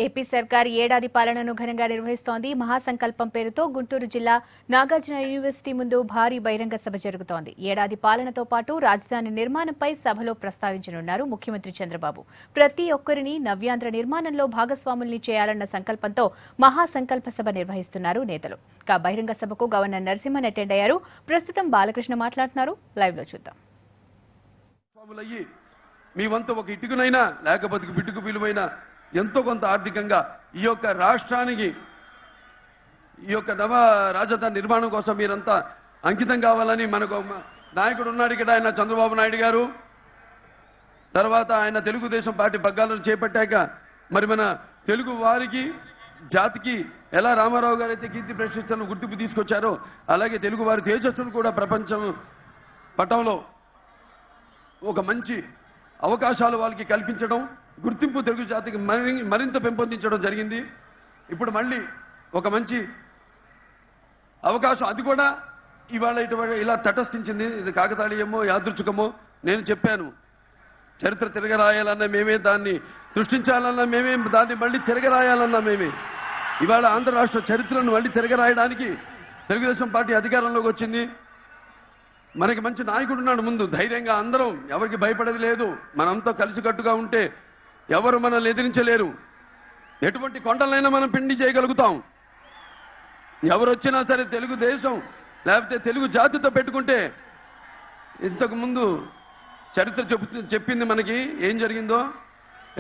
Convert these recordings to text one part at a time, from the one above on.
AP సర్కార్ ఏడాది పాలనను ఘనంగా నిర్వహిస్తోంది. మహాసంకల్పం పేరుతో గుంటూరు జిల్లా నాగార్జున యూనివర్సిటీ ముందు భారీ బహిరంగ సభ జరుగుతోంది. ఏడాది పాలనతో పాటు రాజధాని నిర్మాణంపై సభలో ప్రస్తావించనున్నారు ముఖ్యమంత్రి చంద్రబాబు. ప్రతి ఒక్కరిని నవ్యాంధ్ర నిర్మాణంలో భాగస్వాముల్ని చేయాలన్న సంకల్పంతో మహాసంకల్ప సభ నిర్వహిస్తున్నారు నేతలు. బహిరంగ సభకు గవర్నర్ నరసింహన్ అటెండ్ అయ్యారు. ప్రస్తుతం బాలకృష్ణ మాట్లాడుతున్నారు. లైవ్ లో చూద్దాం. మీ వంతు ఒక ఇటుకునైనా లేకపోతే బిడ్డుకు విలువైన ఎంతో కొంత ఆర్థికంగా ఈ యొక్క రాష్ట్రానికి ఈ యొక్క నవ రాజధాని నిర్మాణం కోసం మీరంతా అంకితం కావాలని మనకు నాయకుడు ఉన్నాడు ఇక్కడ, ఆయన చంద్రబాబు నాయుడు గారు. తర్వాత ఆయన తెలుగుదేశం పార్టీ పగ్గాలను చేపట్టాక మరి మన తెలుగు వారికి జాతికి ఎలా రామారావు గారు అయితే కీర్తి ప్రతిష్టలను గుర్తింపు తీసుకొచ్చారో అలాగే తెలుగు వారి తేజస్సును కూడా ప్రపంచం పటంలో ఒక మంచి అవకాశాలు వాళ్ళకి కల్పించడం, గుర్తింపు తెలుగు జాతికి మరింత పెంపొందించడం జరిగింది. ఇప్పుడు మళ్ళీ ఒక మంచి అవకాశం అది కూడా ఇవాళ ఇలా తటస్థించింది. ఇది కాకతాళీయమో యాదృచ్ఛికమో నేను చెప్పాను. చరిత్ర తిరగరాయాలన్నా మేమే, దాన్ని సృష్టించాలన్నా మేమే, దాన్ని మళ్ళీ తిరగరాయాలన్నా మేమే. ఇవాళ ఆంధ్ర రాష్ట్ర చరిత్రను మళ్ళీ తిరగరాయడానికి తెలుగుదేశం పార్టీ అధికారంలోకి వచ్చింది. మనకి మంచి నాయకుడు ఉన్నాడు ముందు. ధైర్యంగా అందరం, ఎవరికి భయపడేది లేదు. మనంతా కలిసికట్టుగా ఉంటే ఎవరు మనల్ని ఎదిరించలేరు. ఎటువంటి కొండలైనా మనం పిండి చేయగలుగుతాం. ఎవరు వచ్చినా సరే తెలుగుదేశం లేకపోతే తెలుగు జాతితో పెట్టుకుంటే, ఇంతకు ముందు చరిత్ర చెప్పింది మనకి ఏం జరిగిందో.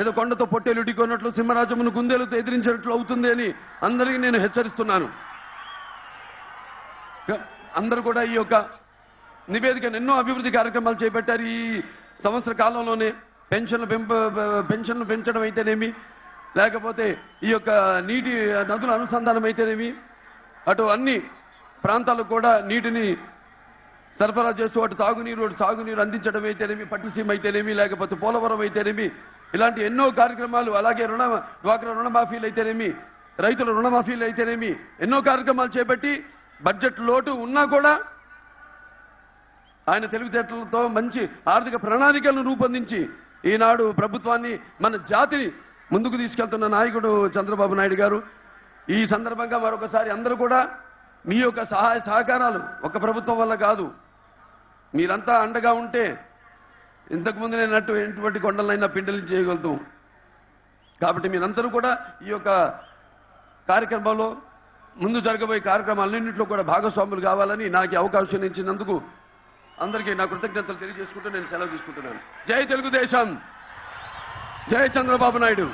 ఏదో కొండతో పొట్టేలు ఇటుకొన్నట్లు సింహరాజమును గుండెలతో ఎదిరించినట్లు అవుతుంది అని అందరికీ నేను హెచ్చరిస్తున్నాను. అందరూ కూడా ఈ యొక్క నివేదికను ఎన్నో అభివృద్ధి కార్యక్రమాలు చేపట్టారు ఈ సంవత్సర కాలంలోనే. పెన్షన్లు పెంచడం అయితేనేమి, లేకపోతే ఈ యొక్క నీటి నదుల అనుసంధానం అయితేనేమి, అటు అన్ని ప్రాంతాలకు కూడా నీటిని సరఫరా చేస్తూ అటు సాగునీరు అందించడం అయితేనేమి, పట్టుసీమ అయితేనేమి, లేకపోతే పోలవరం అయితేనేమి, ఇలాంటి ఎన్నో కార్యక్రమాలు, అలాగే డ్వాక్రా రుణమాఫీలు అయితేనేమి, రైతుల రుణమాఫీలు అయితేనేమి, ఎన్నో కార్యక్రమాలు చేపట్టి బడ్జెట్ లోటు ఉన్నా కూడా ఆయన తెలివితేటలతో మంచి ఆర్థిక ప్రణాళికలను రూపొందించి ఈనాడు ప్రభుత్వాన్ని, మన జాతిని ముందుకు తీసుకెళ్తున్న నాయకుడు చంద్రబాబు నాయుడు గారు. ఈ సందర్భంగా మరొకసారి అందరూ కూడా మీ యొక్క సహాయ సహకారాలు ఒక ప్రభుత్వం వల్ల కాదు, మీరంతా అండగా ఉంటే ఇంతకుముందు నేను ఎటువంటి కొండలైనా పిండలు చేయగలుగుతాం. కాబట్టి మీరందరూ కూడా ఈ యొక్క కార్యక్రమంలో ముందు జరగబోయే కార్యక్రమాలన్నింటిలో కూడా భాగస్వాములు కావాలని నాకు అవకాశం ఇచ్చినందుకు అందరికీ నా కృతజ్ఞతలు తెలియజేసుకుంటూ నేను సెలవు తీసుకుంటున్నాను. జై తెలుగుదేశం, జై చంద్రబాబు నాయుడు.